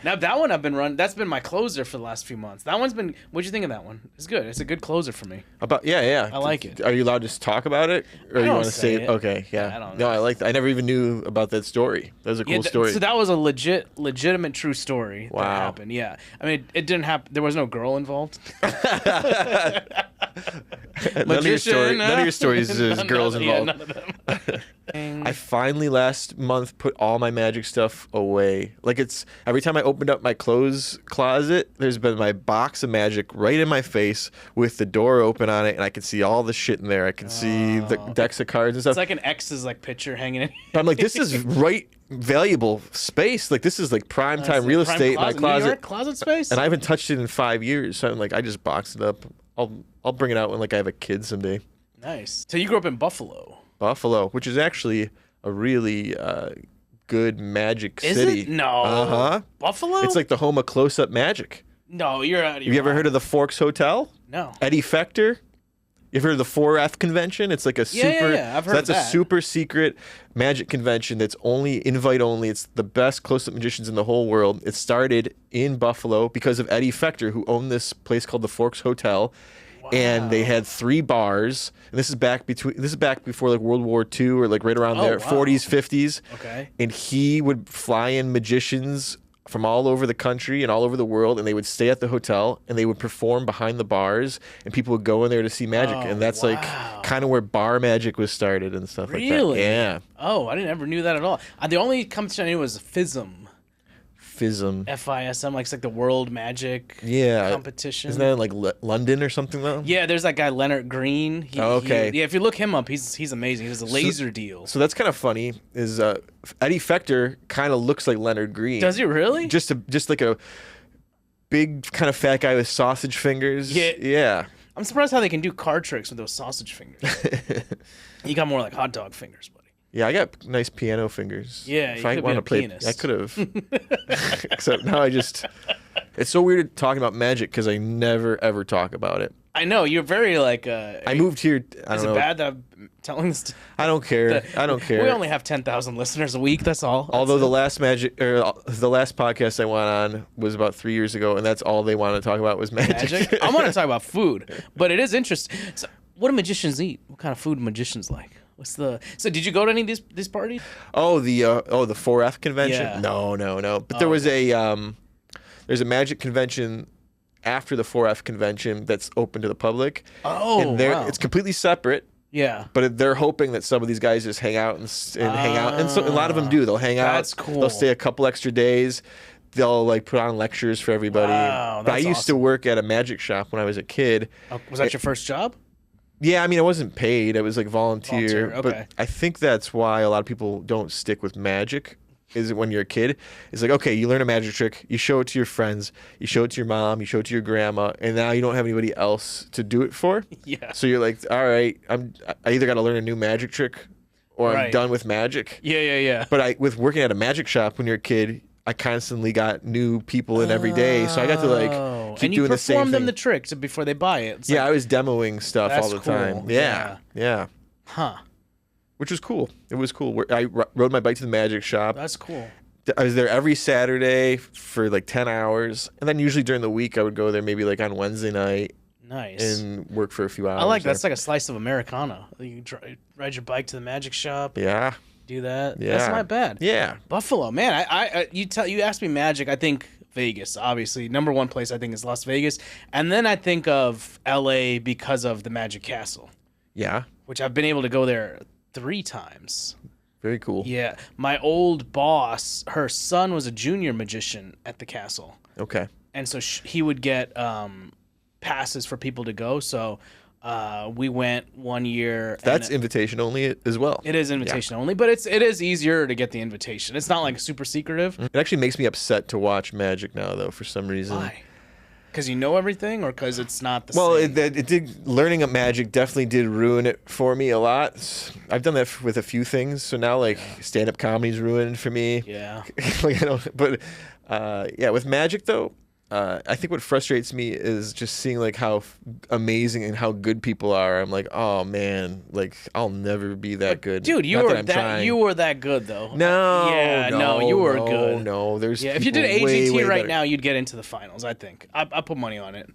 Now that one I've been running. That's been my closer for the last few months. That one's been. What'd you think of that one? It's good. It's a good closer for me. Yeah. I like it. Are you allowed to just talk about it, or you want to say it? Okay, yeah. I don't No, know. I like. I never even knew about that story. That was a cool story. So that was a legitimate, true story that Wow. happened. Yeah, I mean, it didn't happen. There was no girl involved. None of your stories is girls involved. None of them. I finally last month put all my magic stuff away. Like it's every time I opened up my clothes closet, there's been my box of magic right in my face with the door open on it, and I can see all the shit in there. I can see the decks of cards and stuff. It's like an X's picture hanging in. But I'm like, this is valuable space. Like this is like prime time real estate in my closet. New York closet space. And I haven't touched it in 5 years. So I'm like, I just boxed it up. I'll bring it out when like I have a kid someday. Nice. So you grew up in Buffalo. Buffalo, which is actually a really good magic city. Is it? No. Uh-huh. Buffalo? It's like the home of close-up magic. No, you're out of your Have you ever mind. heard of the Forks Hotel? No. Eddie Fector? You've heard of the 4F convention? It's like a super. Yeah. I've heard of that. That's a super secret magic convention that's only invite only. It's the best close-up magicians in the whole world. It started in Buffalo because of Eddie Fector, who owned this place called the Forks Hotel. Wow. And they had 3 bars, and this is back before like World War II or like right around there, wow. 40s, 50s. Okay. And he would fly in magicians from all over the country and all over the world, and they would stay at the hotel and they would perform behind the bars, and people would go in there to see magic. And that's like kind of where bar magic was started and stuff like that. Really? Yeah. Oh, I never knew that at all. The only competition I knew was FISM. FISM. FISM, like it's like the World Magic competition. Isn't that in like London or something though? Yeah, there's that guy Leonard Green. Okay. If you look him up, he's amazing. He does a laser deal. So that's kind of funny. Is Eddie Fector kind of looks like Leonard Green? Does he really? Just like a big kind of fat guy with sausage fingers. Yeah. I'm surprised how they can do card tricks with those sausage fingers. You got more like hot dog fingers, buddy. Yeah, I got nice piano fingers. Yeah, if I want to play, pianist. I could have. Except now it's so weird talking about magic because I never ever talk about it. I know you're very like. I moved here. I don't know. Is it bad that I'm telling this? I don't care. I don't care. We only have 10,000 listeners a week. That's all. Although the last the last podcast I went on was about 3 years ago, and that's all they wanted to talk about was magic. I want to talk about food, but it is interesting. So, what do magicians eat? What kind of food do magicians like? So did you go to any of these parties? Oh, the 4F convention? Yeah. No. But there was there's a magic convention after the 4F convention that's open to the public. Oh, and wow. It's completely separate. Yeah. But they're hoping that some of these guys just hang out and hang out, and so a lot of them do. They'll hang out. That's cool. They'll stay a couple extra days. They'll like put on lectures for everybody. Wow, But I that's used to work at a magic shop when I was a kid. Was that your first job? Yeah, I mean, I wasn't paid. I was like volunteer. Okay. But I think that's why a lot of people don't stick with magic. Is when you're a kid, it's like, okay, you learn a magic trick, you show it to your friends, you show it to your mom, you show it to your grandma, and now you don't have anybody else to do it for. Yeah. So you're like, all right, I either got to learn a new magic trick, or I'm Right. done with magic. Yeah. But with working at a magic shop when you're a kid, I constantly got new people in every day, so I got to like keep and you doing the same perform them thing. the tricks before they buy it. It's Yeah, like, I was demoing stuff all That's the time. cool. Yeah. huh? Which was cool. It was cool. I rode my bike to the magic shop. That's cool. I was there every Saturday for like 10 hours. And then usually during the week, I would go there maybe like on Wednesday night Nice. and work for a few hours. I like that. there. That's like a slice of Americana. You ride your bike to the magic shop. Yeah. Do that. Yeah. That's not bad. Yeah. Buffalo, man. You asked me magic. I think Vegas, obviously. Number one place I think is Las Vegas. And then I think of LA because of the Magic Castle, Yeah. which I've been able to go there 3 times. Very cool. Yeah. My old boss, her son was a junior magician at the castle. Okay. And so he would get passes for people to go. So we went one year. That's invitation only as well. It is invitation only, but it is easier to get the invitation. It's not like super secretive. It actually makes me upset to watch magic now, though, for some reason. Why? Because you know everything, or because it's not the Well, same? it did. Learning of magic definitely did ruin it for me a lot. I've done that with a few things, so now like stand-up comedy's ruined for me. Yeah. Like I don't. But yeah, with magic though, I think what frustrates me is just seeing like how amazing and how good people are. I'm like, oh man, like I'll never be that good. Dude, you Not were I'm trying. you were that good though. No, Yeah, no, you were good. No, there's Yeah, if you did people way, AGT way right better. now, you'd get into the finals. I think. I put money on it.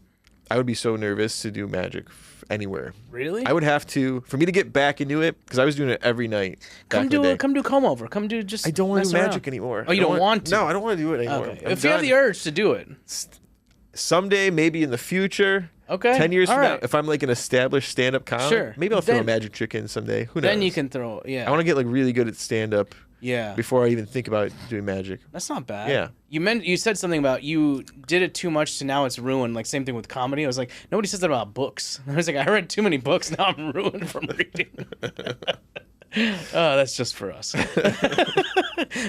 I would be so nervous to do magic anywhere. Really? I would have to for me to get back into it because I was doing it every night. Come do comb over. Come do just. I don't want to mess do around. magic anymore. Oh, you don't want to? No, I don't want to do it anymore. Okay. I'm If you have done. the urge to do it. Someday, maybe in the future. Okay. 10 years All from now, right. if I'm like an established stand-up comic, Sure. maybe I'll throw a Then- magic trick in someday. Who knows? Then you can throw. Yeah. I want to get like really good at stand-up Yeah. before I even think about doing magic. That's not bad. Yeah. You said something about you did it too much to now it's ruined. Like same thing with comedy. I was like, nobody says that about books. I was like, I read too many books. Now I'm ruined from reading. Oh, that's just for us.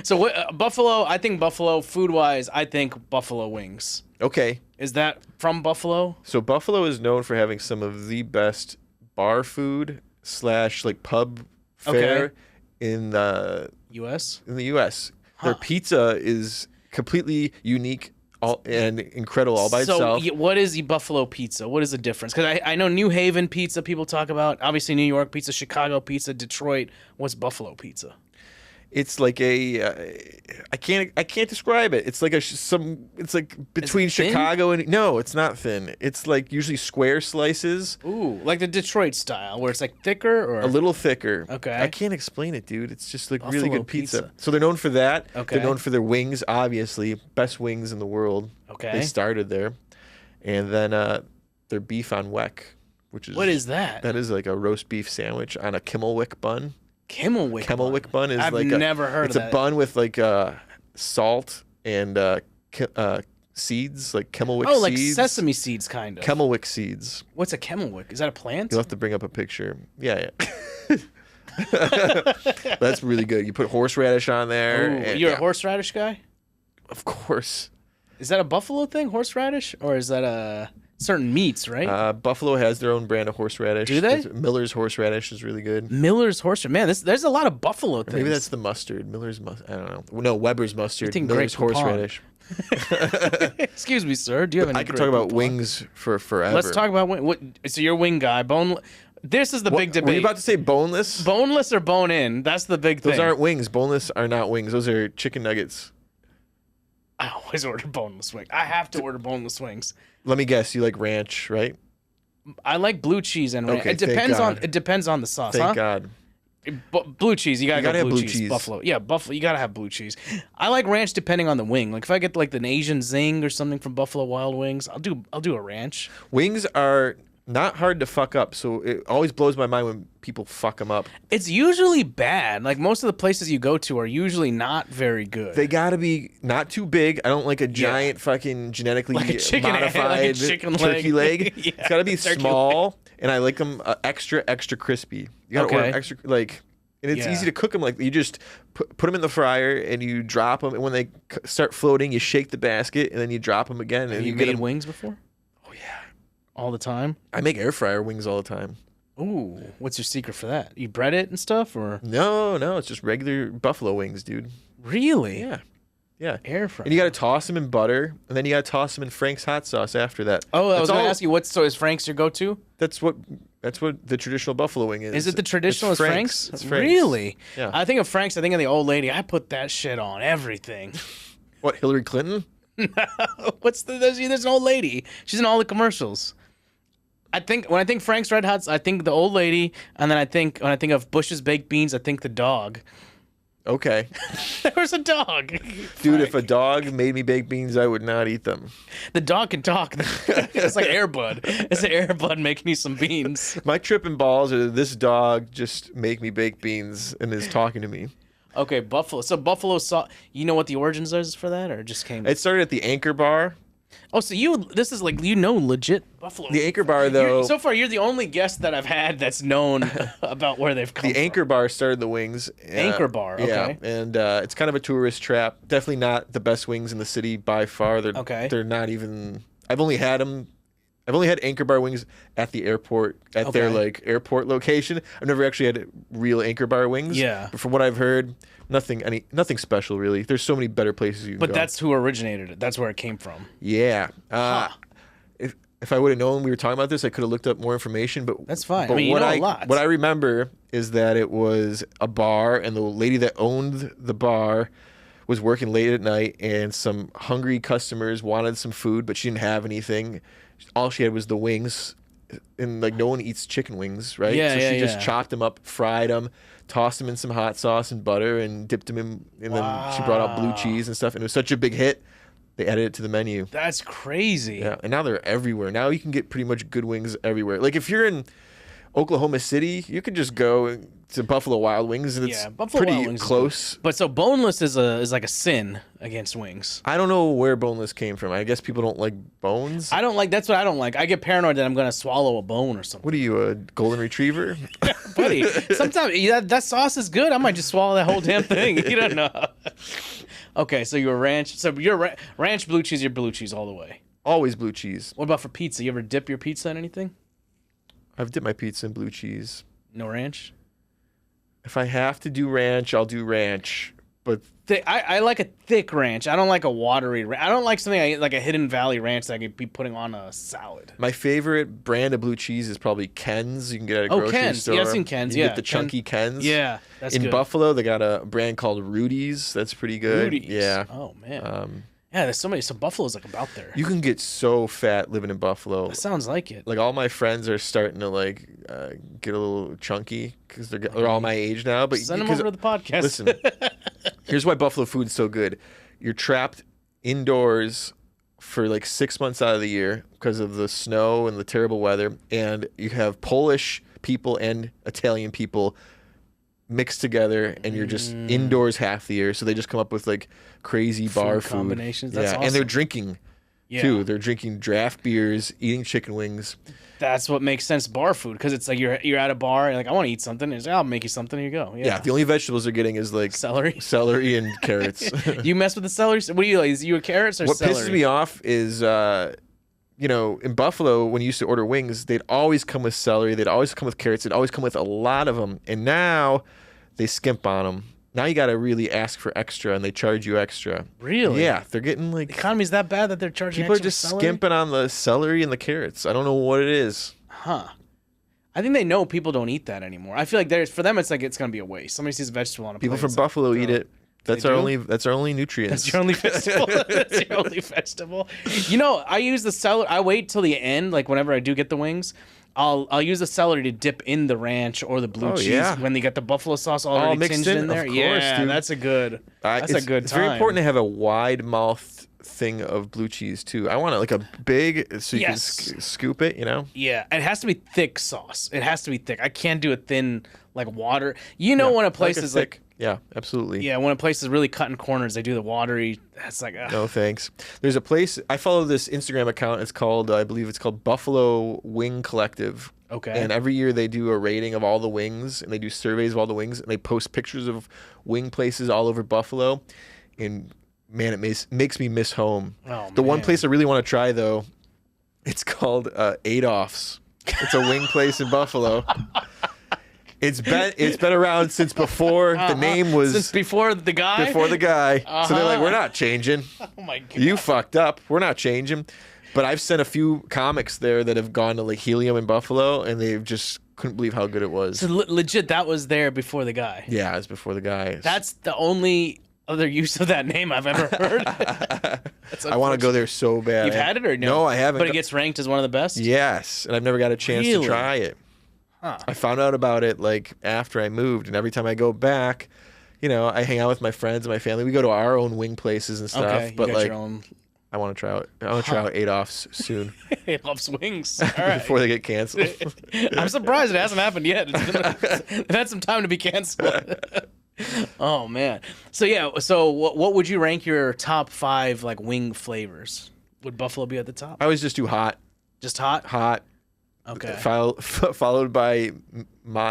So what, Buffalo? I think Buffalo food wise. I think Buffalo wings. Okay. Is that from Buffalo? So Buffalo is known for having some of the best bar food / like pub fare Okay. in the U.S. U.S. Their pizza is completely unique and incredible all by itself. So what is the Buffalo pizza? What is the difference? Because I know New Haven pizza people talk about. Obviously New York pizza, Chicago pizza, Detroit. What's Buffalo pizza? It's like I can't describe it. It's like it's like between it thin? Chicago and no, it's not thin. It's like usually square slices, Ooh, like the Detroit style, where it's like thicker or a little thicker. Okay. I can't explain it, dude. It's just like really Buffalo good pizza. pizza. So they're known for that. Okay. They're known for their wings, obviously, best wings in the world. Okay. They started there, and then their beef on weck, which is What is that? That is like a roast beef sandwich on a Kimmelwick bun. Kimmelwick bun is I've like never heard it's of a that. bun with like salt and seeds, like Kimmelwick Oh, like seeds. sesame seeds, kind of. Kimmelwick seeds. What's a Kimmelwick? Is that a plant? You'll have to bring up a picture. Yeah. That's really good. You put horseradish on there. Ooh, and, you're yeah, a horseradish guy? Of course. Is that a Buffalo thing, horseradish? Or is that a certain meats, right? Buffalo has their own brand of horseradish. Do they? Miller's horseradish is really good. Miller's horseradish. Man, there's a lot of Buffalo things. Maybe that's the mustard. Miller's mustard. I don't know. No, Weber's mustard. think Miller's Grey Poupon. horseradish. Excuse me, sir. Do you have any I could Grey talk about Poupon? wings for forever. Let's talk about what. So you're a wing guy. This is the big debate. Were you about to say boneless? Boneless or bone in? That's the big thing. Those aren't wings. Boneless are not wings. Those are chicken nuggets. I always order boneless wings. I have to order boneless wings. Let me guess. You like ranch, right? I like blue cheese and ranch. Okay, It thank depends on God. the sauce, Thank huh? God. Blue cheese, you gotta gotta go have blue blue cheese. cheese. Buffalo, yeah, buffalo. You gotta have blue cheese. I like ranch depending on the wing. Like if I get like an Asian zing or something from Buffalo Wild Wings, I'll do a ranch. Wings are not hard to fuck up, so it always blows my mind when people fuck them up. It's usually bad. Like most of the places you go to are usually not very good. They gotta be not too big. I don't like a giant fucking genetically Like a chicken egg, modified like a chicken turkey leg. leg. Yeah, It's gotta be turkey small, and I like them extra crispy. You gotta order Okay. 'em extra like. And it's Yeah. easy to cook them. Like you just put them in the fryer and you drop them. And when they start floating, you shake the basket and then you drop them again. And Have you get made 'em- wings before? Oh yeah, All the time? I make air fryer wings all the time. Ooh, what's your secret for that? You bread it and stuff, or No, it's just regular buffalo wings, dude. really? Yeah. Air fry. And you gotta toss them in butter, and then you gotta toss them in Frank's hot sauce after that. Oh, I That's was gonna all- ask you, so is Frank's your go-to? That's what the traditional buffalo wing is. Is it the traditional It's as Frank's? It's Frank's. Really? Yeah. I think of Frank's. I think of the old lady. I put that shit on everything. What, Hillary Clinton? There's an old lady. She's in all the commercials. When I think Frank's Red Hots, I think the old lady, and then when I think of Bush's Baked Beans, I think the dog. Okay. There was a dog. Dude, if a dog made me baked beans, I would not eat them. The dog can talk. It's like Air Bud. It's an Air Bud making me some beans. My tripping balls are this dog just make me baked beans and is talking to me. Okay, Buffalo. So Buffalo sauce. You know what the origins is for that, or it just came? It started at the Anchor Bar. Oh, so this is like legit Buffalo. The Anchor Bar, though. So far, you're the only guest that I've had that's known about where they've come The Anchor Bar started the wings. Anchor Bar, Yeah, okay. and it's kind of a tourist trap. Definitely not the best wings in the city by far. Okay. They're not even. I've only had them I've only had Anchor Bar wings at the airport, at their like airport location. I've never actually had real Anchor Bar wings. Yeah. But from what I've heard, nothing special really. There's so many better places you can go. But that's who originated it. That's where it came from. Yeah. If I would have known we were talking about this, I could have looked up more information. But that's fine. But I mean, you know a lot. What I remember is that it was a bar, and the lady that owned the bar was working late at night, and some hungry customers wanted some food, but she didn't have anything. All she had was the wings, and like no one eats chicken wings, right? Yeah, so she just chopped them up, fried them, tossed them in some hot sauce and butter, and dipped them in. And then she brought out blue cheese and stuff, and it was such a big hit. They added it to the menu. That's crazy. Yeah, and now they're everywhere. Now you can get pretty much good wings everywhere. Like if you're in Oklahoma City, you could just go to Buffalo Wild Wings, and it's pretty close. But so boneless is like a sin against wings. I don't know where boneless came from. I guess people don't like bones. I don't like. That's what I don't like. I get paranoid that I'm gonna swallow a bone or something. What are you, a golden retriever? Buddy, sometimes that sauce is good. I might just swallow that whole damn thing. You don't know. Okay, so you're ranch. So you're ranch blue cheese. You're blue cheese all the way. Always blue cheese. What about for pizza? You ever dip your pizza in anything? I've dipped my pizza in blue cheese. No ranch? If I have to do ranch, I'll do ranch. But I like a thick ranch. I don't like a watery ranch. I don't like something like a Hidden Valley ranch that I could be putting on a salad. My favorite brand of blue cheese is probably Ken's. You can get it at a grocery Ken's. store. Yeah, I've seen Ken's. You get the chunky Ken's. Yeah, that's good. In Buffalo, they got a brand called Rudy's. That's pretty good. Rudy's. Yeah. Oh, man. Yeah, there's so many. So Buffalo's like about there. You can get so fat living in Buffalo. That sounds like it. Like all my friends are starting to like get a little chunky because they're all my age now. But send them over to the podcast. Listen, here's why Buffalo food's so good. You're trapped indoors for like 6 months out of the year because of the snow and the terrible weather, and you have Polish people and Italian people mixed together, and you're just indoors half the year. So they just come up with like crazy bar food combinations. That's awesome. And they're drinking too. They're drinking draft beers, eating chicken wings. That's what makes sense, bar food, because it's like you're at a bar, you're like, I want to eat something. It's like, I'll make you something. Here you go. Yeah. The only vegetables they're getting is like celery and carrots. You mess with the celery? What do you like? Is you a carrots or celery? What pisses me off is, in Buffalo, when you used to order wings, they'd always come with celery. They'd always come with carrots. They'd always come with a lot of them. And now they skimp on them. Now you got to really ask for extra, and they charge you extra. Really? Yeah, they're getting like... The economy's that bad that they're charging people extra. People are just celery? skimping on the celery and the carrots. I don't know what it is. Huh. I think they know people don't eat that anymore. I feel like for them it's like it's gonna be a waste. Somebody sees a vegetable on a plate. People from Buffalo eat it. That's our only nutrients. That's your only vegetable. That's your only vegetable. I use the celery. I wait till the end, like whenever I do get the wings. I'll use the celery to dip in the ranch or the blue cheese when they got the buffalo sauce already mixed tinged in there. Of course, dude. That's a good. That's a good time. It's very important to have a wide mouth thing of blue cheese too. I want it like a big, so you can scoop it. Yeah, it has to be thick sauce. It has to be thick. I can't do a thin like water. When a place is like. Yeah, absolutely. Yeah, when a place is really cutting corners, they do the watery. That's like no thanks. There's a place I follow this Instagram account. It's called I believe it's called Buffalo Wing Collective. Okay. And every year they do a rating of all the wings, and they do surveys of all the wings, and they post pictures of wing places all over Buffalo. And man, it makes me miss home. The one place I really want to try though, it's called Adolph's. It's a wing place in Buffalo. It's been around since before the name was... Since before the guy? Before the guy. So they're like, we're not changing. Oh, my God. You fucked up. We're not changing. But I've sent a few comics there that have gone to like Helium in Buffalo, and they just couldn't believe how good it was. So legit, that was there before the guy? Yeah, it was before the guy. That's the only other use of that name I've ever heard. I want to go there so bad. You've had it or no? No, I haven't. But it gets ranked as one of the best? Yes, and I've never got a chance to try it. Huh. I found out about it like after I moved, and every time I go back, I hang out with my friends and my family. We go to our own wing places and stuff. Okay, but like, your own... I want to try out. I want to try out Adolph's soon. Adolph's wings. All right. Before they get canceled. I'm surprised it hasn't happened yet. They've had some time to be canceled. Oh man. So what would you rank your top 5 like wing flavors? Would buffalo be at the top? I always just do hot. Just hot? Hot. Okay. Followed by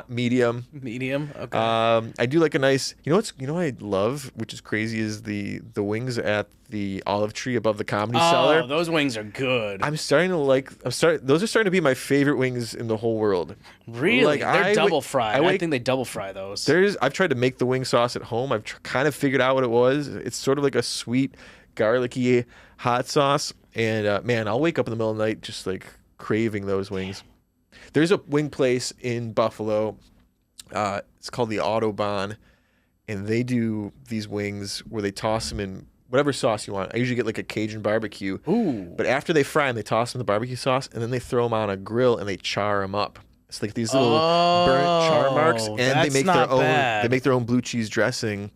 medium. Medium. Okay. I do like a nice. What I love, which is crazy, is the wings at the Olive Tree above the Comedy Cellar. Oh, those wings are good. I'm starting to like. Those are starting to be my favorite wings in the whole world. Really? Like, They're double fried. I think they double fry those. I've tried to make the wing sauce at home. I've kind of figured out what it was. It's sort of like a sweet, garlicky hot sauce. And man, I'll wake up in the middle of the night just like craving those wings. There's a wing place in Buffalo. It's called the Autobahn, and they do these wings where they toss them in whatever sauce you want. I usually get like a Cajun barbecue. Ooh. But after they fry them, they toss them in the barbecue sauce, and then they throw them on a grill and they char them up. It's like these little burnt char marks, and they make their own. Bad. They make their own blue cheese dressing,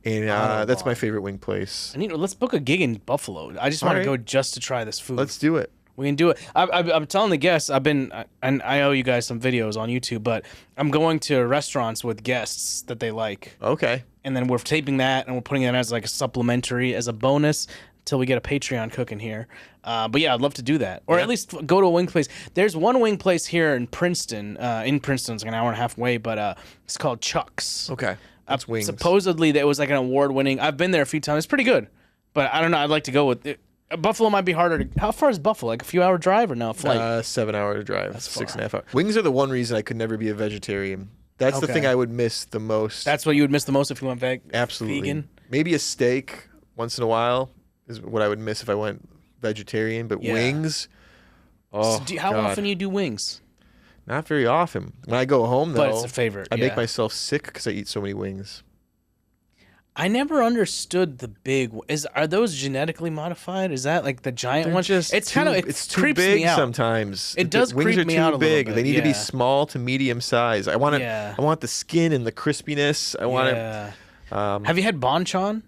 and that's my favorite wing place. Let's book a gig in Buffalo. I just want to go just to try this food. Let's do it. We can do it. I'm telling the guests, and I owe you guys some videos on YouTube, but I'm going to restaurants with guests that they like. Okay. And then we're taping that, and we're putting it as like a supplementary, as a bonus, until we get a Patreon cooking here. But yeah, I'd love to do that. Or at least go to a wing place. There's one wing place here in Princeton. It's like an hour and a half away, but it's called Chuck's. Okay. That's wings. Supposedly, that was like an award-winning. I've been there a few times. It's pretty good. But I don't know. I'd like to go with it. Buffalo might be harder to. How far is Buffalo? Like a few hour drive or no? Flight? 7 hour drive. That's 6.5 hours. Wings are the one reason I could never be a vegetarian. That's the thing I would miss the most. That's what you would miss the most if you went Absolutely. vegan? Maybe a steak once in a while is what I would miss if I went vegetarian. But wings. Oh, so how often you do wings? Not very often. When I go home, though, but it's a favorite. I make myself sick because I eat so many wings. I never understood the big. Are those genetically modified? Is that like the giant ones? It's too big sometimes. It does wings creep me out a little bit. They need to be small to medium size. I want the skin and the crispiness. I want it. Have you had banchan?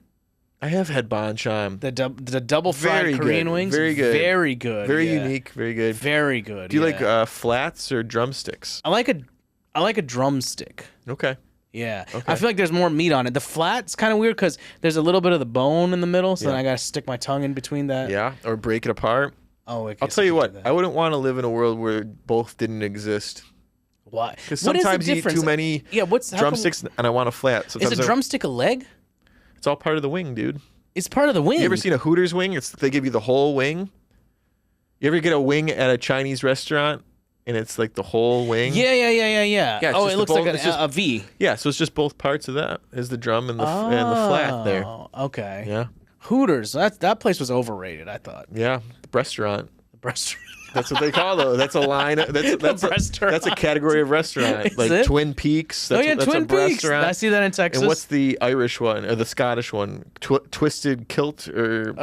I have had banchan. The double fried Korean wings. Very good. Very good. Very unique. Very good. Very good. Do you like flats or drumsticks? I like a drumstick. Okay. Yeah. Okay. I feel like there's more meat on it. The flat's kind of weird because there's a little bit of the bone in the middle, so then I got to stick my tongue in between that. Yeah, or break it apart. Oh, I'll tell you what. I wouldn't want to live in a world where both didn't exist. Why? Because sometimes you eat too many drumsticks, and I want a flat. Sometimes is a drumstick a leg? It's all part of the wing, dude. It's part of the wing. You ever seen a Hooters wing? They give you the whole wing. You ever get a wing at a Chinese restaurant? And it's like the whole wing. Yeah. It looks like a V. Yeah, so it's just both parts of that. Is the drum and the flat there. Okay. Yeah. Hooters. That place was overrated, I thought. Yeah, the restaurant. The restaurant. That's what they call those. That's a line. That's a category of restaurant. Is like it? Twin Peaks. That's Twin a Peaks. Restaurant. I see that in Texas. And what's the Irish one or the Scottish one? Twisted Kilt or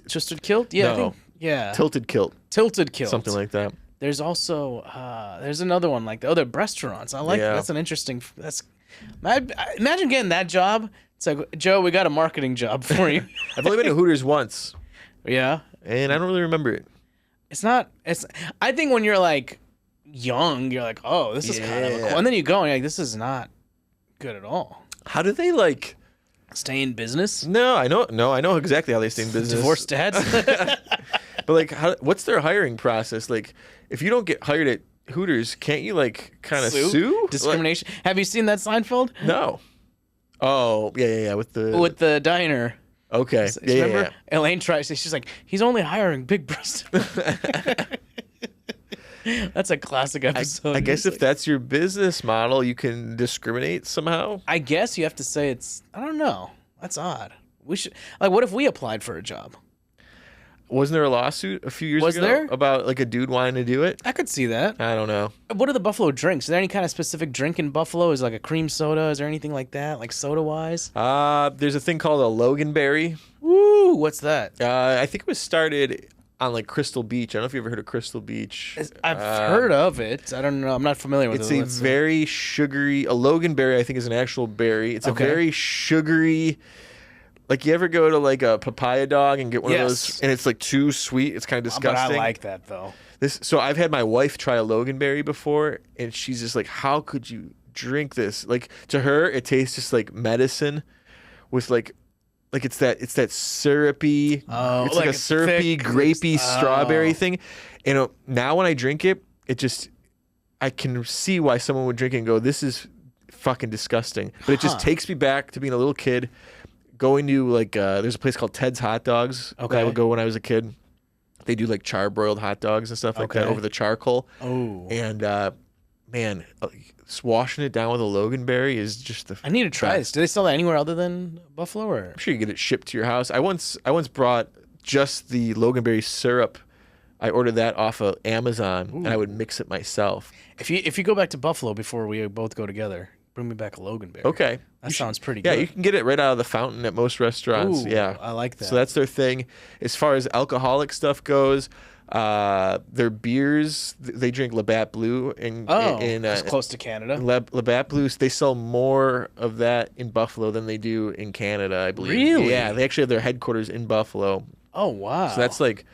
Twisted Kilt? Yeah. No. Tilted Kilt. Something like that. There's also there's another one like the restaurants. I like that's an interesting. Imagine getting that job. It's like, Joe, we got a marketing job for you. I've only been to Hooters once. Yeah, and I don't really remember it. I think when you're like young, you're like, oh, this is kind of cool, and then you go and you're like, this is not good at all. How do they like stay in business? No, I know exactly how they stay in business. Divorced dads. But like, what's their hiring process? Like, if you don't get hired at Hooters, can't you like kind of sue? Discrimination. Have you seen that Seinfeld? No. Oh, yeah. With the diner. Okay. Remember? Elaine tries. She's like, he's only hiring big breasted. That's a classic episode. I guess if that's your business model, you can discriminate somehow. I guess you have to say I don't know. That's odd. We should what if we applied for a job? Wasn't there a lawsuit a few years ago about like a dude wanting to do it? I could see that. I don't know. What are the Buffalo drinks? Is there any kind of specific drink in Buffalo? Is it like a cream soda? Is there anything like that, like soda-wise? There's a thing called a Loganberry. Woo! What's that? I think it was started on like Crystal Beach. I don't know if you ever heard of Crystal Beach. I've heard of it. I don't know. I'm not familiar with it. It's a very sugary. A Loganberry, I think, is an actual berry. It's a very sugary. Like, you ever go to, like, a papaya dog and get one of those, and it's, like, too sweet? It's kind of disgusting. But I like that, though. So I've had my wife try a Loganberry before, and she's just like, how could you drink this? Like, to her, it tastes just like medicine with, like it's that syrupy, it's like a syrupy, grapey strawberry thing. And now when I drink it, it just, I can see why someone would drink it and go, this is fucking disgusting. But it just takes me back to being a little kid, going to like, there's a place called Ted's Hot Dogs that I would go when I was a kid. They do like char-broiled hot dogs and stuff like that over the charcoal. Oh. And man, just washing it down with a Loganberry is just the I need to try this. Do they sell that anywhere other than Buffalo? Or? I'm sure you get it shipped to your house. I once brought just the Loganberry syrup. I ordered that off of Amazon, and I would mix it myself. If you go back to Buffalo before we both go together, bring me back a Loganberry. Okay. That sounds pretty Yeah, good. you can get it right out of the fountain at most restaurants. Ooh, yeah. I like that. So that's their thing. As far as alcoholic stuff goes, their beers, they drink Labatt Blue. It's close to Canada. Labatt Blue, they sell more of that in Buffalo than they do in Canada, I believe. Really? Yeah, they actually have their headquarters in Buffalo. Oh, wow. So that's like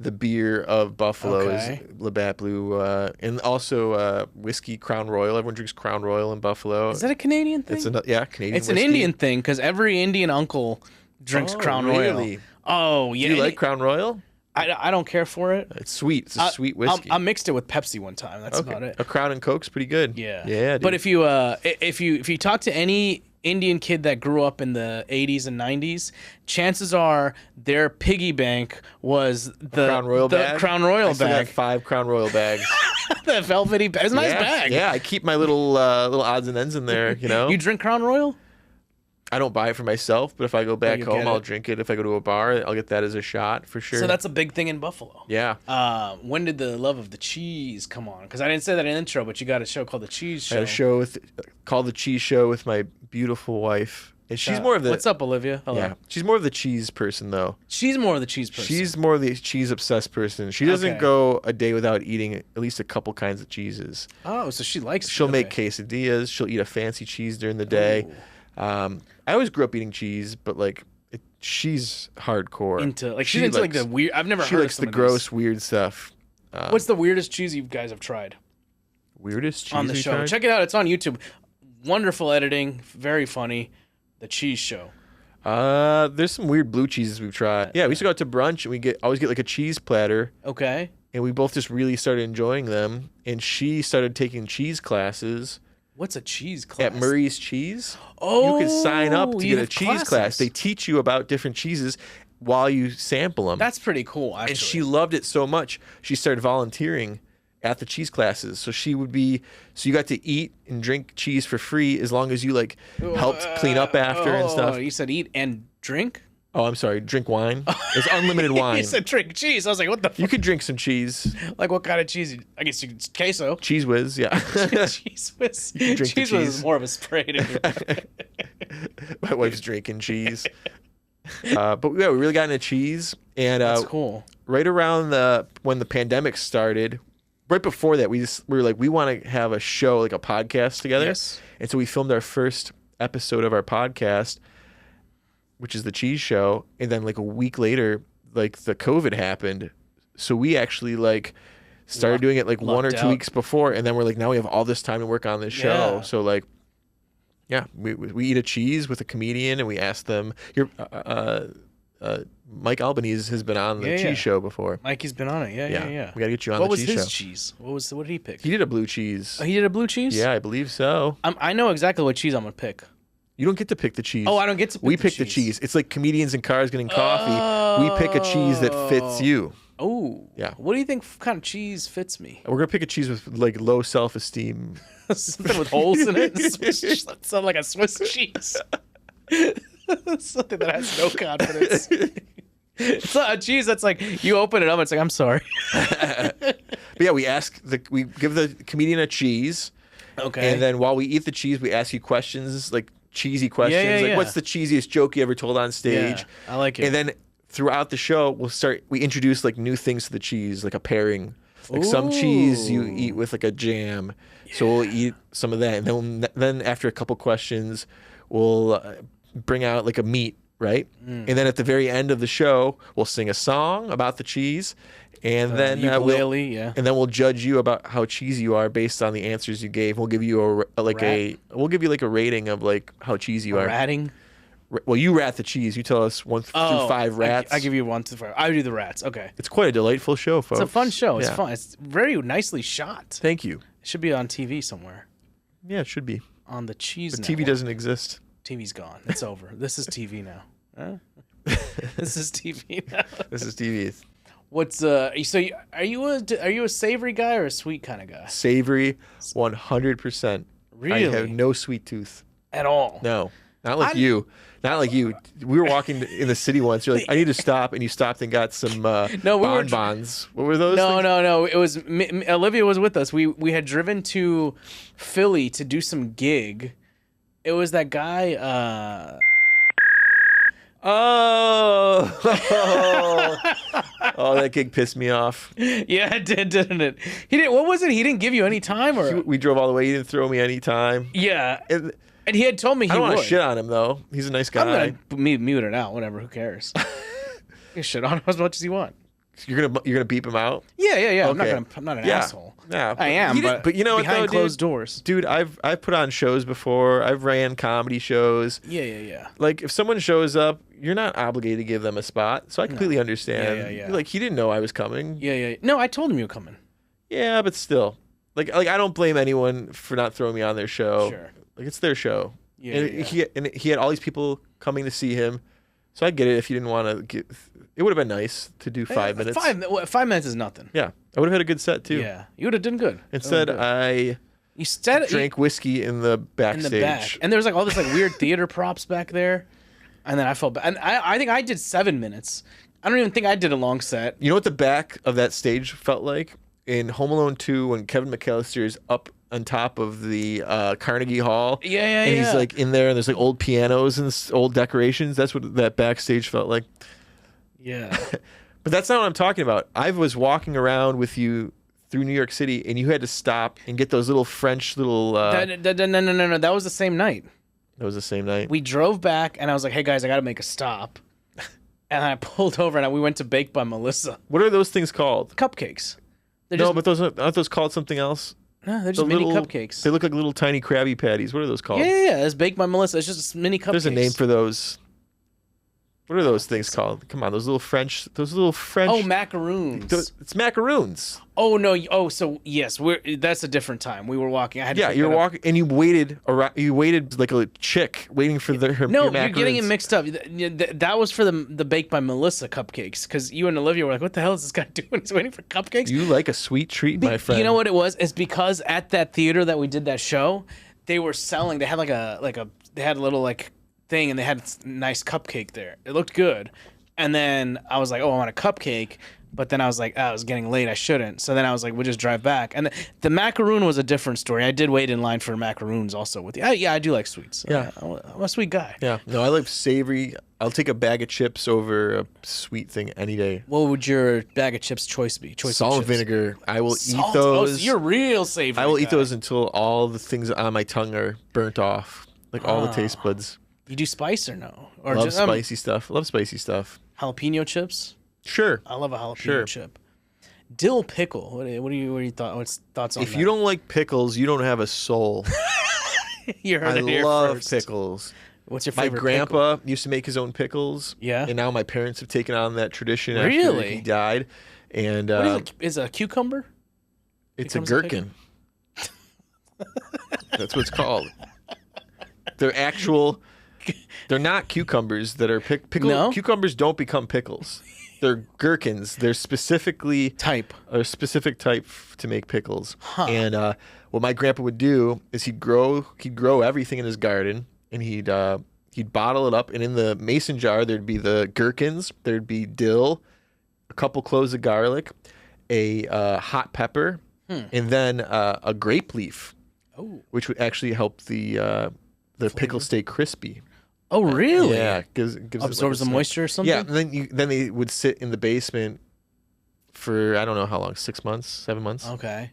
the beer of Buffalo Okay. is Labatt Blue. And also whiskey, Crown Royal. Everyone drinks Crown Royal in Buffalo. Is that a Canadian thing? Canadian It's whiskey. an Indian thing because every Indian uncle drinks Crown really? Royal. Oh, yeah. Do you like Crown Royal? I don't care for it. It's sweet. It's a sweet whiskey. I mixed it with Pepsi one time. That's Okay. about it. A Crown and Coke's pretty good. Yeah. Yeah, dude. But if you talk to any Indian kid that grew up in the 80s and 90s, chances are their piggy bank was the Crown Royal bag? Crown Royal I still bag. got 5 Crown Royal bags. The velvety bag. It's a nice bag. Yeah, I keep my little odds and ends in there, you know. You drink Crown Royal? I don't buy it for myself, but if I go back you home, get I'll it. drink it. If I go to a bar, I'll get that as a shot for sure. So that's a big thing in Buffalo. Yeah. When did the love of the cheese come on? Because I didn't say that in the intro, but you got a show called The Cheese Show. I had a show called The Cheese Show with my beautiful wife. And she's more of the... What's up, Olivia? Hello. Yeah. She's more of the cheese person, though. She's more of the cheese person. She's more of the cheese-obsessed person. She doesn't Okay. go a day without eating at least a couple kinds of cheeses. Oh, so she likes. She'll make okay. quesadillas. She'll eat a fancy cheese during the day. I always grew up eating cheese, but like she's hardcore. She's into like the weird. I've never She heard likes of some the of gross, weird stuff. these. What's the weirdest cheese you guys have tried Weirdest cheese on the we show? tried? Check it out. It's on YouTube. Wonderful editing. Very funny. The Cheese Show. There's some weird blue cheeses we've tried. Yeah, we used to go out to brunch and we always get like a cheese platter, Okay. and we both just really started enjoying them. And she started taking cheese classes What's a cheese class? at Murray's Cheese. Oh, You can sign up to you get a have cheese classes. class. They teach you about different cheeses while you sample them. That's pretty cool. Actually. And she loved it so much, she started volunteering at the cheese classes. So you got to eat and drink cheese for free as long as you like helped clean up after and stuff. You said eat and drink. Oh, I'm sorry, drink wine. It's unlimited wine. You said drink cheese. I was like, what the fuck? You could drink some cheese. Like, what kind of cheese? I guess you could queso. Cheese whiz, yeah. Cheese whiz. can drink the Cheese whiz is cheese. more of a spray to me. My wife's drinking cheese. But yeah, we really got into cheese. And That's cool. right around when the pandemic started, right before that, we were like, we want to have a show, like a podcast together. Yes. And so we filmed our first episode of our podcast, which is The Cheese Show. And then like a week later, like the COVID happened. So we actually like started doing it like 1 or 2 out. weeks before. And then we're like, now we have all this time to work on this show. Yeah. So like, yeah, we eat a cheese with a comedian and we ask them, Mike Albanese has been on the cheese show before. Mikey's been on it. Yeah. We got to get you on What the was cheese his show. cheese? What did he pick? He did a blue cheese. Oh, he did a blue cheese? Yeah, I believe so. I know exactly what cheese I'm going to pick. You don't get to pick the cheese. Oh, I don't get to pick We the pick the cheese. It's like comedians in cars getting coffee. We pick a cheese that fits you. Oh. Yeah. What do you think kind of cheese fits me? We're going to pick a cheese with like low self-esteem. Something with holes in it? That sounds like a Swiss cheese. Something that has no confidence. It's not a cheese that's like, you open it up, it's like, I'm sorry. But yeah, we give the comedian a cheese. Okay. And then while we eat the cheese, we ask you questions, like cheesy questions. Yeah, like, yeah. what's the cheesiest joke you ever told on stage? Yeah, I like it. And then throughout the show, we introduce like new things to the cheese, like a pairing. Like some cheese you eat with like a jam. Yeah. So we'll eat some of that. And then after a couple questions, we'll bring out like a meat, right? And then at the very end of the show, we'll sing a song about the cheese. And then we'll judge you about how cheesy you are based on the answers you gave. We'll give you a rating of like how cheesy you are. Ratting? Well, you rat the cheese. You tell us 1 through 5 rats. I give you 1 through 5. I do the rats. Okay. It's quite a delightful show, folks. It's a fun show. It's fun. It's very nicely shot. Thank you. It should be on TV somewhere. Yeah, it should be. On the cheese But network. TV doesn't exist. TV's gone. It's over. This is TV now. Huh? This is TV now. This is TV. What's so are you a savory guy or a sweet kind of guy? Savory, 100%. Really? I have no sweet tooth. At all? No, not like you. Not like you. We were walking in the city once. You're like, I need to stop, and you stopped and got some bonbons. What were those? No. It was Olivia was with us. We had driven to Philly to do some gig. It was that guy. Oh, that gig pissed me off. Yeah, it did, didn't it? He didn't. What was it? He didn't give you any time, or we drove all the way. He didn't throw me any time. Yeah, and he had told me he would. I don't would. want to shit on him though. He's a nice guy. I'm gonna mute it out. Whatever. Who cares? You shit on him as much as you want. You're gonna beep him out? Yeah. Okay. I'm not an asshole. Yeah, I am. But you know what? Behind though, closed doors. Dude, I've put on shows before. I've ran comedy shows. Yeah. Like if someone shows up, you're not obligated to give them a spot. So I completely understand. Yeah. Like he didn't know I was coming. Yeah. No, I told him you were coming. Yeah, but still, like I don't blame anyone for not throwing me on their show. Sure. Like it's their show. Yeah. He had all these people coming to see him. So I get it if you didn't want to get. It would have been nice to do 5 minutes. 5 minutes is nothing. Yeah, I would have had a good set too. Yeah, you would have done good. Instead, I drank whiskey in the backstage. In the back, and there was like all this like weird theater props back there, and then I felt bad. And I think I did 7 minutes. I don't even think I did a long set. You know what the back of that stage felt like in Home Alone 2 when Kevin McAllister is up on top of the Carnegie Hall. Yeah. And he's like in there, and there's like old pianos and old decorations. That's what that backstage felt like. Yeah. But that's not what I'm talking about. I was walking around with you through New York City, and you had to stop and get those little French little. No. That was the same night. That was the same night. We drove back, and I was like, "Hey guys, I got to make a stop." And I pulled over, and we went to Baked by Melissa. What are those things called? Cupcakes. But aren't those called something else? No, they're just mini cupcakes. They look like little tiny Krabby Patties. What are those called? Yeah. It's Baked by Melissa. It's just mini cupcakes. There's a name for those. What are those things called? Come on, those little French. Oh, macaroons. It's macaroons. Oh no. Oh, so yes, that's a different time. We were walking. I had to you were walking, and you waited around. You waited like a chick waiting for her. No, your you're getting it mixed up. That was for the Baked by Melissa cupcakes, because you and Olivia were like, "What the hell is this guy doing? He's waiting for cupcakes." You like a sweet treat, my friend. You know what it was? It's because at that theater that we did that show, they were selling. They had they had a little like thing, and they had a nice cupcake there. It looked good, and then I was like, "Oh, I want a cupcake." But then I was like, I was getting late. I shouldn't. So then I was like, we'll just drive back. And the macaroon was a different story. I did wait in line for macaroons also with you. I do like sweets. Yeah. I'm a sweet guy. Yeah. No, I like savory. I'll take a bag of chips over a sweet thing any day. What would your bag of chips choice be? Salt and vinegar. I will eat those. Oh, so you're real savory. I will eat those until all the things on my tongue are burnt off. Like all the taste buds. You do spice or no? Or love spicy stuff. Love spicy stuff. Jalapeno chips? Sure. I love a jalapeno chip. Dill pickle. What are your thoughts on that? If you don't like pickles, you don't have a soul. You heard I it here love first. pickles. What's your My favorite grandpa pickle? used to make his own pickles. Yeah. And now my parents have taken on that tradition Really? after he died. And What is a cucumber? it's a gherkin. That's what it's called. They're not cucumbers that are pickles. No? Cucumbers don't become pickles. They're gherkins. They're specifically a specific type to make pickles. Huh. And what my grandpa would do is he'd grow everything in his garden, and he'd bottle it up. And in the mason jar, there'd be the gherkins, there'd be dill, a couple cloves of garlic, a hot pepper, and then a grape leaf, which would actually help the pickle stay crispy. Oh, really? Yeah, gives absorbs the moisture or something. Yeah, and then they would sit in the basement for I don't know how long, 6 months, 7 months. Okay.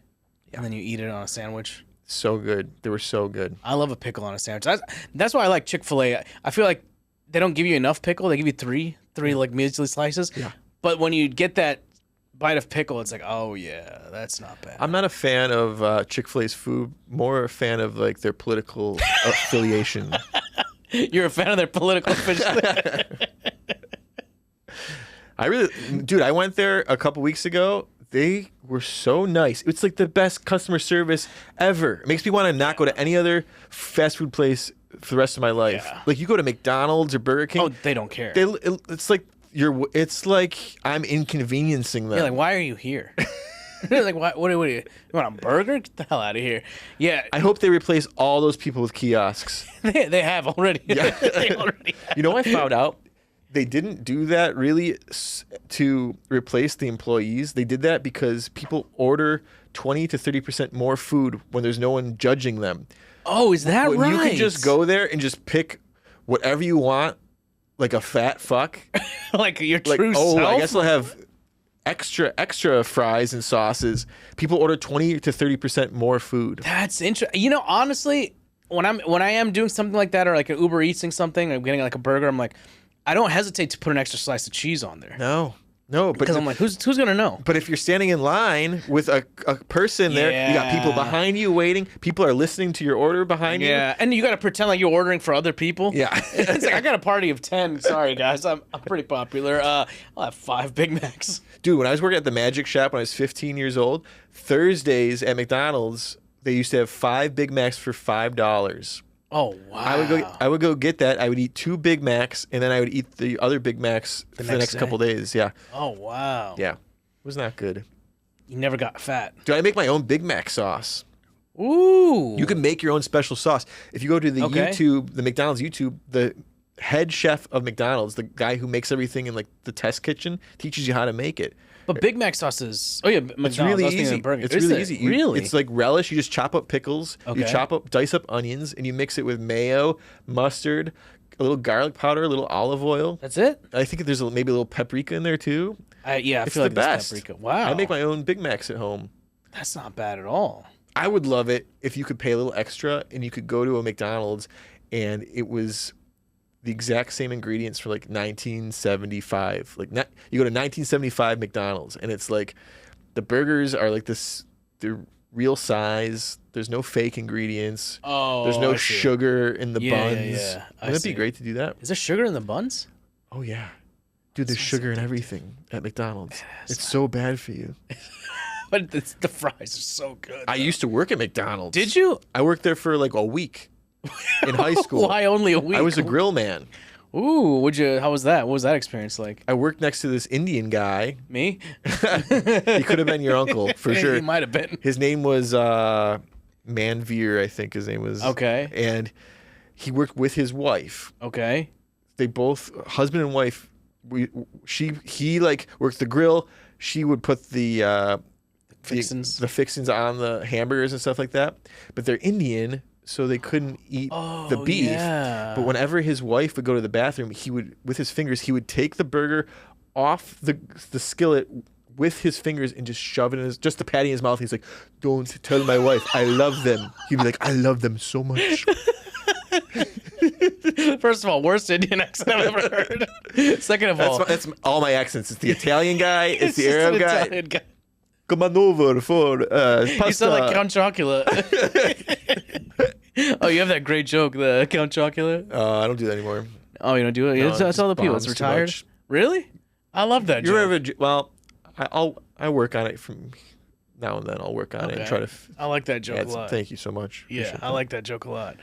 Yeah. And then you eat it on a sandwich. So good. They were so good. I love a pickle on a sandwich. That's why I like Chick-fil-A. I feel like they don't give you enough pickle. They give you three like measly slices. Yeah. But when you get that bite of pickle, it's like, oh yeah, that's not bad. I'm not a fan of Chick-fil-A's food. More a fan of like their political affiliation. You're a fan of their political fish. Dude, I went there a couple weeks ago. They were so nice. It's like the best customer service ever. It makes me want to not go to any other fast food place for the rest of my life. Yeah. Like you go to McDonald's or Burger King. Oh, they don't care. It's like it's like I'm inconveniencing them. Yeah, like why are you here? Like what do you want a burger? Get the hell out of here. Yeah. I hope they replace all those people with kiosks. They have already. Yeah. They already have. You know, I found out they didn't do that really to replace the employees. They did that because people order 20 to 30% more food when there's no one judging them. Oh, is that When right? you can just go there and just pick whatever you want, like a fat fuck. like your Like, true oh, self. I guess I'll have extra fries and sauces. People order 20 to 30% more food. That's interesting. You know, honestly, when I am doing something like that, or like an Uber Eating something, I'm getting like a burger, I'm like, I don't hesitate to put an extra slice of cheese on there. No, but Because I'm like, who's gonna know? But if you're standing in line with a person there, you got people behind you waiting. People are listening to your order behind you. Yeah, and you got to pretend like you're ordering for other people. Yeah. It's like, I got a party of 10. Sorry, guys. I'm pretty popular. I'll have 5 Big Macs. Dude, when I was working at the Magic Shop when I was 15 years old, Thursdays at McDonald's, they used to have 5 Big Macs for $5. Oh, wow. I would go get that. I would eat 2 Big Macs, and then I would eat the other Big Macs for the next couple days. Yeah. Oh, wow. Yeah. It was not good. You never got fat. Dude, I make my own Big Mac sauce. Ooh. You can make your own special sauce. If you go to the YouTube, the McDonald's YouTube, the head chef of McDonald's, the guy who makes everything in like the test kitchen, teaches you how to make it. But Big Mac sauce is... Oh, yeah, McDonald's. It's really I was thinking easy. of burger. It's Is really it? easy. Really? It's like relish. You just chop up pickles. Okay. You dice up onions, and you mix it with mayo, mustard, a little garlic powder, a little olive oil. That's it? I think there's maybe a little paprika in there too. Yeah, I It's feel the like there's best. paprika. Wow. I make my own Big Macs at home. That's not bad at all. I would love it if you could pay a little extra and you could go to a McDonald's and it was the exact same ingredients for like 1975. Like you go to 1975 McDonald's and it's like the burgers are like this, they're real size. There's no fake ingredients. Oh, there's no I see. sugar in the buns. Yeah. Wouldn't it be great to do that? Is there sugar in the buns? Oh yeah. Dude, there's sugar in everything at McDonald's. It's so bad for you. But the fries are so good. I used to work at McDonald's. Did you? I worked there for like a week in high school. Why only a week? I was a grill man. Ooh, how was that? What was that experience like? I worked next to this Indian guy. Me? He could have been your uncle for sure. He might have been. His name was Manveer, I think his name was. Okay. And he worked with his wife. Okay. They both, husband and wife. He like worked the grill. She would put the Fixins. the fixins on the hamburgers and stuff like that. But they're Indian, so they couldn't eat the beef. Yeah. But whenever his wife would go to the bathroom, he would, with his fingers, he would take the burger off the skillet with his fingers and just shove it in just the patty in his mouth. He's like, "Don't tell my wife I love them." He'd be like, "I love them so much." First of all, worst Indian accent I've ever heard. Second of all, That's all my accents. It's the Italian guy. It's the just Arab an guy. Italian guy. Come on over for pasta. You sound like Count Chocula. Oh, you have that great joke, the Count Chocula? I don't do that anymore. Oh, you don't do it? No, That's it all the just people. It's bombs too retired. much. Really? I love that joke. Well, I work on it from now and then. I'll work on it and try to. I like that joke add a some- lot. Thank you so much. Yeah, Appreciate I that. like that joke a lot.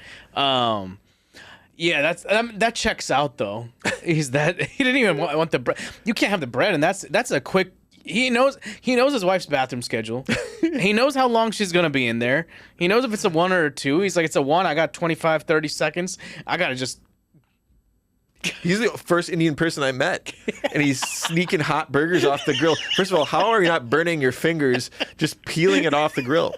Yeah, that checks out though. He didn't even want the bread. You can't have the bread, and that's a quick. He knows his wife's bathroom schedule. He knows how long she's gonna be in there. He knows if it's a 1 or a 2. He's like, it's a 1. I got 25, 30 seconds. I gotta just. He's the first Indian person I met, and he's sneaking hot burgers off the grill. First of all, how are you not burning your fingers just peeling it off the grill?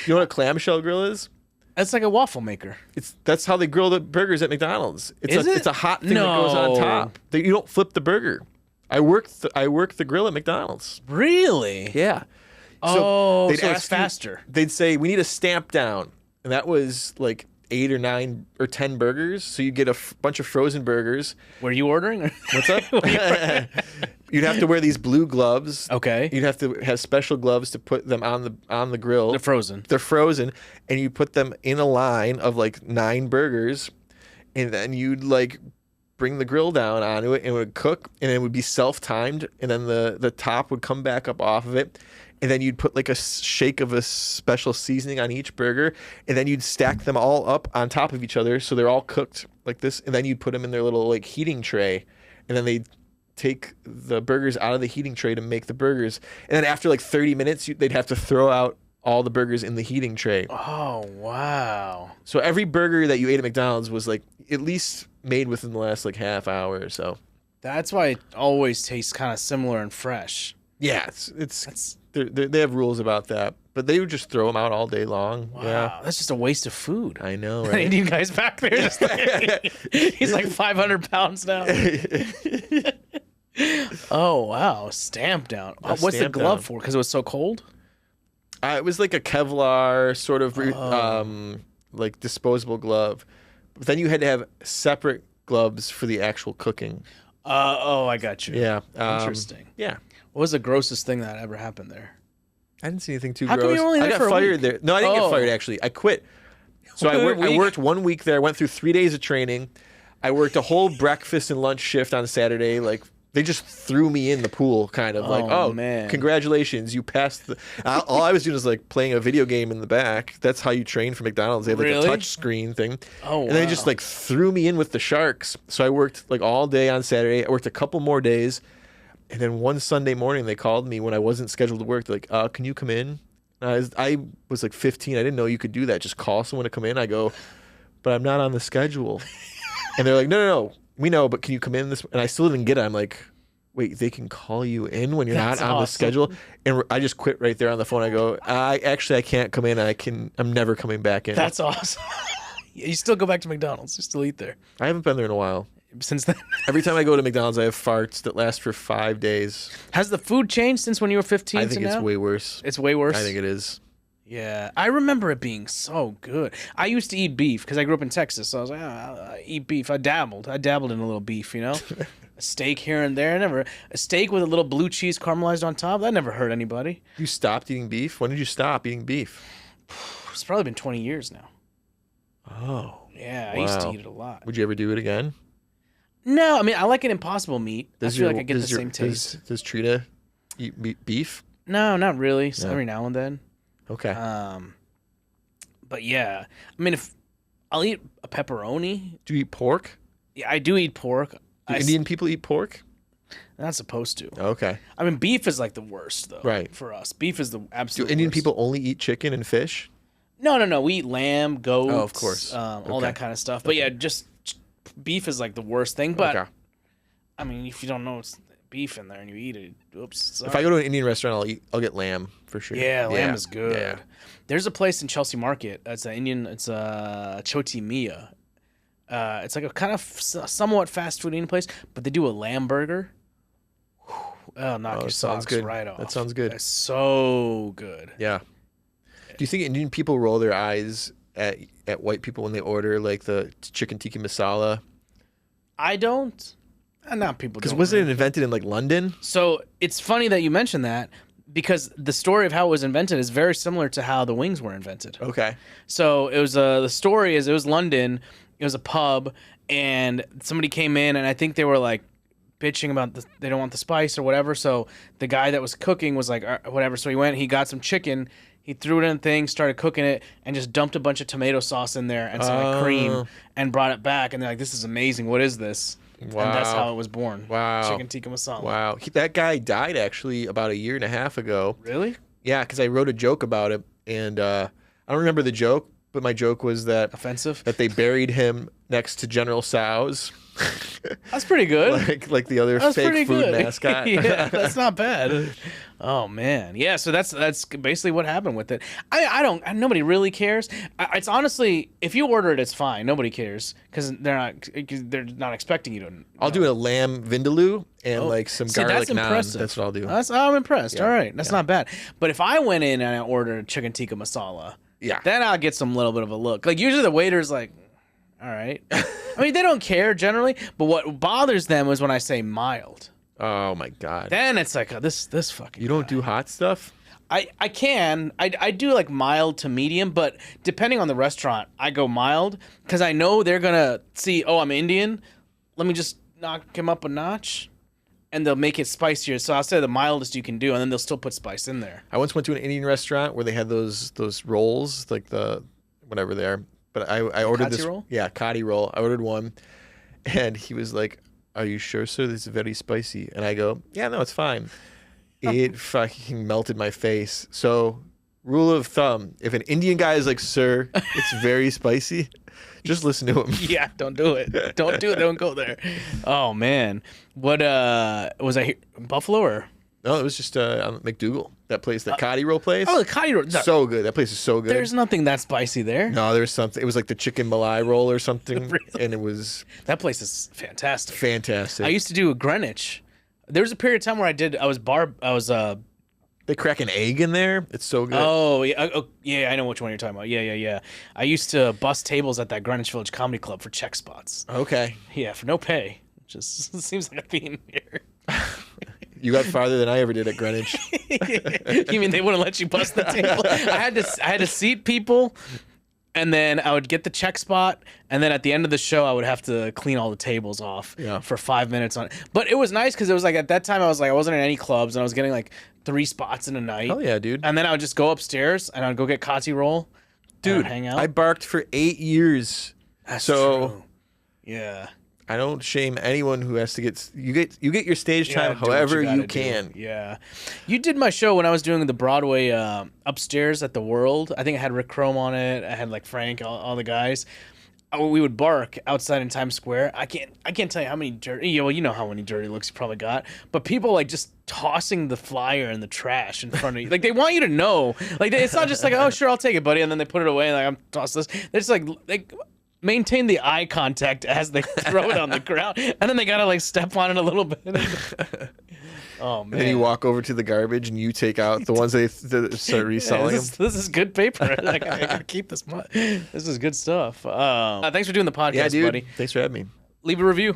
You know what a clamshell grill is? It's like a waffle maker. That's how they grill the burgers at McDonald's. Is it? It's a hot thing that goes on No. top. You don't flip the burger. I work the grill at McDonald's. Really? Yeah. Oh, they'd so it's ask you- faster. They'd say we need a stamp down, and that was like 8 or 9 or 10 burgers. So you get a bunch of frozen burgers. Were you ordering? What's up? You'd have to wear these blue gloves. Okay. You'd have to have special gloves to put them on the grill. They're frozen. They're frozen, and you put them in a line of like 9 burgers, and then you'd like bring the grill down onto it and it would cook, and it would be self-timed, and then the top would come back up off of it, and then you'd put like a shake of a special seasoning on each burger, and then you'd stack them all up on top of each other so they're all cooked like this, and then you'd put them in their little like heating tray, and then they'd take the burgers out of the heating tray to make the burgers, and then after like 30 minutes they'd have to throw out all the burgers in the heating tray. Oh, wow. So every burger that you ate at McDonald's was like at least made within the last like half hour or so. That's why it always tastes kind of similar and fresh. Yeah, they have rules about that, but they would just throw them out all day long. Wow, Yeah, that's just a waste of food. I know, The right? Indian guy's back there. Just like, he's like 500 pounds now. Oh, wow. Stamp down. What's the stamp glove down. for? Because it was so cold? It was like a Kevlar sort of like disposable glove. But then you had to have separate gloves for the actual cooking. I got you. Yeah. Interesting. Yeah. What was the grossest thing that ever happened there? I didn't see anything too How gross. come you were only there I got for a fired week? there. No, I didn't get fired actually. I quit. So I Week? worked 1 week there. I went through 3 days of training. I worked a whole breakfast and lunch shift on Saturday. Like they just threw me in the pool, kind of like, Oh, man. Congratulations, you passed the. All I was doing was like playing a video game in the back. That's how you train for McDonald's. They have like Really? a touch screen thing. Oh, And they wow. just like threw me in with the Sharks. So I worked like all day on Saturday. I worked a couple more days, and then one Sunday morning they called me when I wasn't scheduled to work. They're like, "Can you come in?" And I was like 15. I didn't know you could do that. Just call someone to come in. I go, "But I'm not on the schedule." And they're like, no, we know, but can you come in this? And I still didn't get it. I'm like, wait, they can call you in when you're That's not on the awesome. schedule? And I just quit right there on the phone. I go, I can't come in. I'm never coming back in. That's awesome. You still go back to McDonald's. You still eat there. I haven't been there in a while. Since then. Every time I go to McDonald's, I have farts that last for 5 days. Has the food changed since when you were 15 I to think now? it's way worse. It's way worse? I think it is. Yeah, I remember it being so good. I used to eat beef because I grew up in Texas, so I was like, I eat beef. I dabbled in a little beef, you know, a steak here and there. A steak with a little blue cheese caramelized on top. That never hurt anybody. You stopped eating beef? When did you stop eating beef? It's probably been 20 years now. Oh. Yeah, I used to Wow. eat it a lot. Would you ever do it again? No, I mean I like an Impossible meat. I feel like I get the same taste. Does Trina eat beef? No, not really. So No. every now and then. Okay. But yeah, I mean if I'll eat a pepperoni. Do you eat pork? Yeah, I do eat pork. Do Indian people eat pork? Not supposed to. Okay. I mean, beef is like the worst, though. Right. For us, beef is the Do absolute. Indian worst. people only eat chicken and fish? No. We eat lamb, goats. Oh, of course. All Okay. that kind of stuff. But yeah, just beef is like the worst thing. But Okay. I mean, if you don't know it's beef in there and you eat it, oops. Sorry. If I go to an Indian restaurant, I'll get lamb for sure. Yeah, lamb is good. Yeah. There's a place in Chelsea Market. It's an Indian. It's a Choti Mia. It's like a kind of somewhat fast food Indian place, but they do a lamb burger. Oh, knock your sounds socks good. right off. That sounds good. It's so good. Yeah. Do you think Indian people roll their eyes at white people when they order like the chicken tikka masala? I don't. Not people. Because don't wasn't really. it invented in like London? So it's funny that you mentioned that because the story of how it was invented is very similar to how the wings were invented. Okay. So it was the story is it was London. It was a pub, and somebody came in, and I think they were like bitching about they don't want the spice or whatever. So the guy that was cooking was like whatever. So he went, he got some chicken, he threw it in a thing, started cooking it, and just dumped a bunch of tomato sauce in there and some like, cream, and brought it back. And they're like, "This is amazing. What is this?" Wow. And that's how it was born. Wow. Chicken tikka masala. Wow. That guy died actually about 1.5 years ago. Really? Yeah, because I wrote a joke about it, and I don't remember the joke, but my joke was that Offensive? that they buried him next to General Tso's, That's pretty good. like the other That's pretty fake food good. mascot. Yeah, that's not bad. Oh man, yeah. So that's basically what happened with it. I don't. Nobody really cares. It's honestly, if you order it, it's fine. Nobody cares because they're not expecting you to. I'll do a lamb vindaloo and like some See, garlic that's naan. impressive. That's what I'll do. I'm impressed. Yeah, All right, that's not bad. But if I went in and I ordered a chicken tikka masala, Yeah. then I'll get some little bit of a look. Like usually the waiter's like, all right. I mean, they don't care generally, but what bothers them is when I say mild. Oh my god. Then it's like, oh, this fucking. You don't guy. do hot stuff? I can. I do like mild to medium, but depending on the restaurant, I go mild because I know they're gonna see, oh, I'm Indian. Let me just knock him up a notch, and they'll make it spicier. So I'll say the mildest you can do, and then they'll still put spice in there. I once went to an Indian restaurant where they had those rolls, like the whatever they are. But I ordered this roll? Yeah, kati roll. I ordered one, and he was like, "Are you sure, sir? This is very spicy." And I go, "Yeah, no, it's fine." It fucking melted my face. So, rule of thumb: if an Indian guy is like, "Sir, it's very spicy," just listen to him. Yeah, don't do it. Don't do it. Don't go there. Oh man, what was I here? Buffalo or? No, it was just on McDougal. That place, that kati roll place. Oh, the kati roll. No, so good. That place is so good. there's nothing that spicy there. No, there was something. It was like the chicken malai roll or something, Really? and it was That place is fantastic. fantastic. I used to do a Greenwich. There was a period of time where I was They crack an egg in there. It's so good. Oh yeah, yeah, I know which one you're talking about. Yeah. I used to bust tables at that Greenwich Village Comedy Club for check spots. Okay. Yeah, for no pay. Just seems like a theme here. You got farther than I ever did at Greenwich. You mean they wouldn't let you bust the table? I had to seat people, and then I would get the check spot, and then at the end of the show, I would have to clean all the tables off for 5 minutes on. But it was nice because it was like at that time I wasn't in any clubs, and I was getting like 3 spots in a night. Oh yeah, dude. And then I would just go upstairs and I'd go get kati roll. Dude, hang out. I barked for 8 years. That's so true. Yeah. I don't shame anyone who has to get you get your stage time Do what however gotta you do. can. Yeah. You did my show when I was doing the Broadway upstairs at the World. I think I had Rick Chrome on it. I had like Frank, all the guys. We would bark outside in Times Square. I can't tell you how many dirty. Well, you know how many dirty looks you probably got. But people like just tossing the flyer in the trash in front of you. Like they want you to know. Like it's not just like, oh sure, I'll take it, buddy, and then they put it away and like I'm toss this. They're just like maintain the eye contact as they throw it on the ground, and then they gotta like step on it a little bit. Oh man! And then you walk over to the garbage and you take out the ones they start reselling them. This is good paper. I gotta keep this. This is good stuff. Thanks for doing the podcast, Yeah, dude. buddy. Thanks for having me. Leave a review.